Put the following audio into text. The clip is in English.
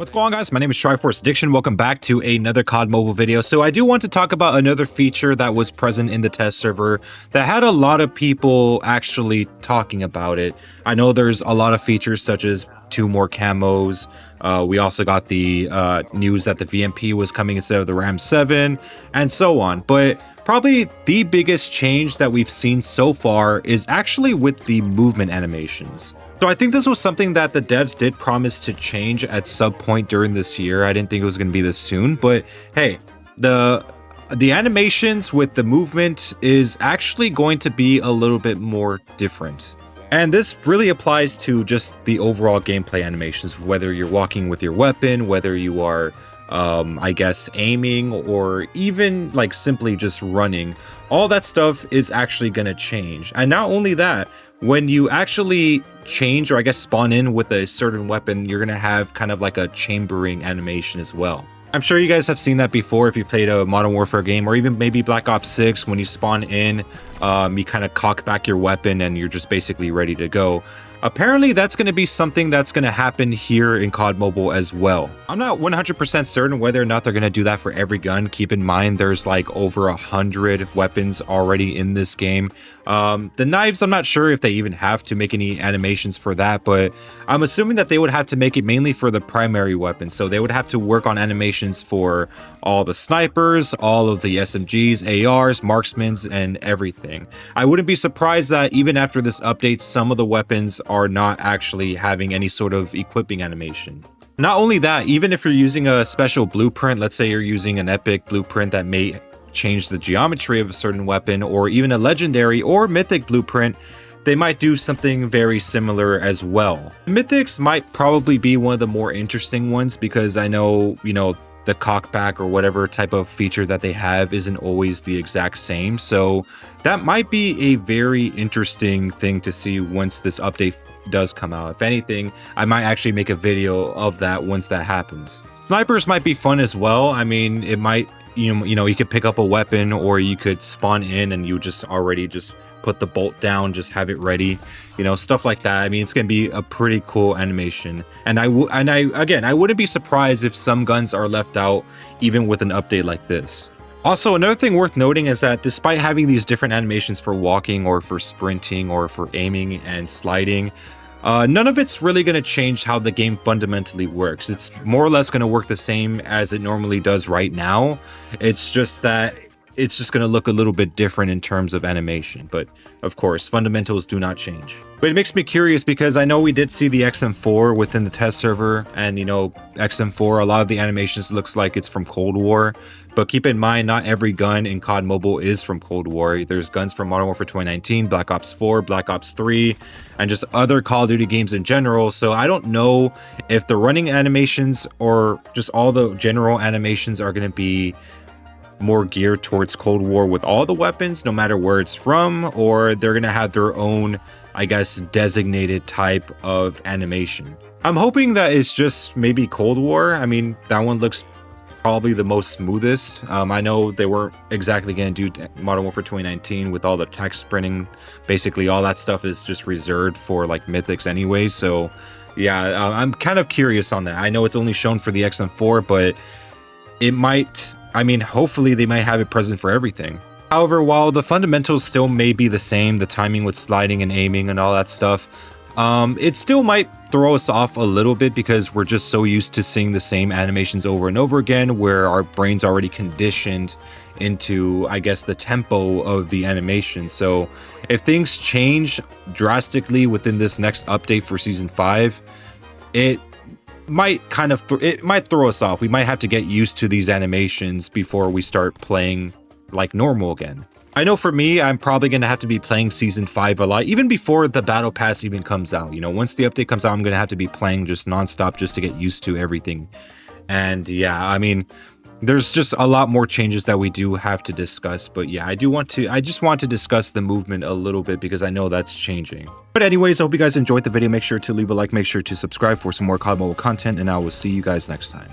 What's going on, guys? My name is Triforce Addiction. Welcome back to another COD Mobile video. So I do want to talk about another feature that was present in the test server that had a lot of people actually talking about it. I know there's a lot of features such as 2 more camos. We also got the news that the VMP was coming instead of the RAM 7 and so on. But probably the biggest change that we've seen so far is actually with the movement animations. So I think this was something that the devs did promise to change at some point during this year. I didn't think it was going to be this soon, but hey, the animations with the movement is actually going to be a little bit more different. And this really applies to just the overall gameplay animations, whether you're walking with your weapon, whether you are I guess aiming, or even like simply just running. All that stuff is actually going to change. And not only that, when you actually change, or I guess spawn in with a certain weapon, you're going to have kind of like a chambering animation as well. I'm sure you guys have seen that before if you played a Modern Warfare game, or even maybe Black Ops 6. When you spawn in, you kind of cock back your weapon and you're just basically ready to go. Apparently that's going to be something that's going to happen here in COD Mobile as well. I'm not 100% certain whether or not they're going to do that for every gun. Keep in mind there's like over 100 weapons already in this game. The knives, I'm not sure if they even have to make any animations for that, but I'm assuming that they would have to make it mainly for the primary weapons. So they would have to work on animations for all the snipers, all of the SMGs, ARs, marksmans, and everything. I wouldn't be surprised that even after this update, some of the weapons are not actually having any sort of equipping animation. Not only that, even if you're using a special blueprint, let's say you're using an epic blueprint that may change the geometry of a certain weapon, or even a legendary or mythic blueprint, they might do something very similar as well. Mythics might probably be one of the more interesting ones, because I know, the cockback or whatever type of feature that they have isn't always the exact same. So that might be a very interesting thing to see once this update does come out. If anything, I might actually make a video of that once that happens. Snipers might be fun as well. I mean, it might, you could pick up a weapon, or you could spawn in and you just already just put the bolt down, just have it ready, stuff like that. I mean, it's gonna be a pretty cool animation. And I wouldn't be surprised if some guns are left out even with an update like this. Also, another thing worth noting is that despite having these different animations for walking, or for sprinting, or for aiming and sliding, none of it's really going to change how the game fundamentally works. It's more or less going to work the same as it normally does right now. It's just that it's just going to look a little bit different in terms of animation, but of course fundamentals do not change. But it makes me curious, because I know we did see the XM4 within the test server, and XM4, a lot of the animations looks like it's from Cold War, but keep in mind not every gun in COD Mobile is from Cold War. There's guns from Modern Warfare 2019, Black Ops 4, Black Ops 3, and just other Call of Duty games in general. So I don't know if the running animations or just all the general animations are going to be more geared towards Cold War with all the weapons, no matter where it's from, or they're gonna have their own, I guess, designated type of animation. I'm hoping that it's just maybe Cold War. I mean, that one looks probably the most smoothest. I know they weren't exactly gonna do Modern Warfare 2019 with all the text printing. Basically all that stuff is just reserved for like mythics anyway, so yeah, I'm kind of curious on that. I know it's only shown for the XM4, but it might, hopefully they might have it present for everything. However, while the fundamentals still may be the same, the timing with sliding and aiming and all that stuff, it still might throw us off a little bit, because we're just so used to seeing the same animations over and over again, where our brain's already conditioned into, I guess, the tempo of the animation. So if things change drastically within this next update for Season 5, it might throw us off. We might have to get used to these animations before we start playing like normal again. I know for me, I'm probably going to have to be playing Season 5 a lot, even before the Battle Pass even comes out. Once the update comes out, I'm going to have to be playing just nonstop just to get used to everything. And yeah, there's just a lot more changes that we do have to discuss, but yeah, I just want to discuss the movement a little bit, because I know that's changing. But anyways, I hope you guys enjoyed the video. Make sure to leave a like, make sure to subscribe for some more COD Mobile content, and I will see you guys next time.